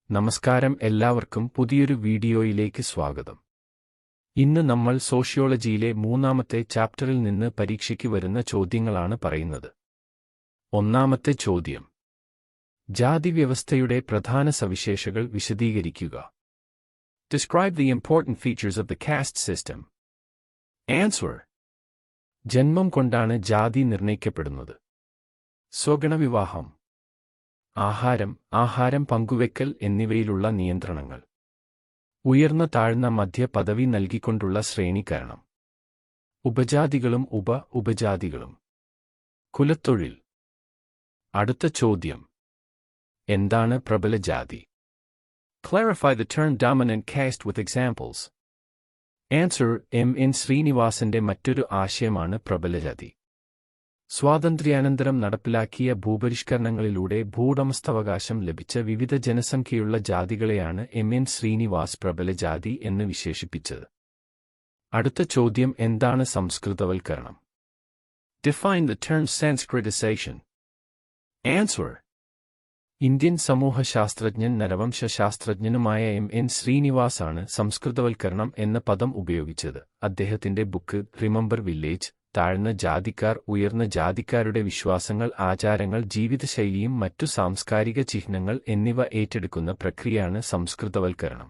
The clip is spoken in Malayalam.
നമസ്കാരം എല്ലാവർക്കും പുതിയൊരു വീഡിയോയിലേക്ക് സ്വാഗതം. ഇന്ന് നമ്മൾ സോഷ്യോളജിയിലെ മൂന്നാമത്തെ ചാപ്റ്ററിൽ നിന്ന് പരീക്ഷയ്ക്ക് വരുന്ന ചോദ്യങ്ങളാണ് പറയുന്നത്. ഒന്നാമത്തെ ചോദ്യം: ജാതിവ്യവസ്ഥയുടെ പ്രധാന സവിശേഷതകൾ വിശദീകരിക്കുക. Describe the important features of the caste system. Answer: ജന്മം കൊണ്ടാണ് ജാതി നിർണ്ണയിക്കപ്പെടുന്നത്. സ്വഗണവിവാഹം, ആഹാരം പങ്കുവെക്കൽ എന്നിവയിലുള്ള നിയന്ത്രണങ്ങൾ, ഉയർന്ന താഴ്ന്ന മധ്യ പദവി നൽകിക്കൊണ്ടുള്ള ശ്രേണീകരണം, ഉപജാതികളും ഉപജാതികളും, കുലത്തൊഴിൽ. അടുത്ത ചോദ്യം: എന്താണ് പ്രബല ജാതി? Clarify the term dominant caste with examples. Answer: M.N. ശ്രീനിവാസന്റെ മറ്റൊരു ആശയമാണ് പ്രബലജാതി. സ്വാതന്ത്ര്യാനന്തരം നടപ്പിലാക്കിയ ഭൂപരിഷ്കരണങ്ങളിലൂടെ ഭൂവുടമസ്ഥാവകാശം ലഭിച്ച വിവിധ ജനസംഖ്യയുള്ള ജാതികളെയാണ് M.N. ശ്രീനിവാസ് പ്രബലജാതി എന്ന് വിശേഷിപ്പിച്ചത്. അടുത്ത ചോദ്യം: എന്താണ് സംസ്കൃതവൽക്കരണം? Define the term Sanskritization. Answer: Indian സമൂഹശാസ്ത്രജ്ഞൻ നരവംശാസ്ത്രജ്ഞനുമായ M.N. ശ്രീനിവാസാണ് സംസ്കൃതവൽക്കരണം എന്ന പദം ഉപയോഗിച്ചത്. അദ്ദേഹത്തിന്റെ ബുക്ക് റിമംബർ വില്ലേജ് താഴ്ന്ന ജാതിക്കാർ, ഉയർന്ന ജാതിക്കാരുടെ വിശ്വാസങ്ങൾ, ആചാരങ്ങൾ, ജീവിതശൈലിയും മറ്റു സാംസ്കാരിക ചിഹ്നങ്ങൾ എന്നിവ ഏറ്റെടുക്കുന്ന പ്രക്രിയയാണ് സംസ്കൃതവൽക്കരണം.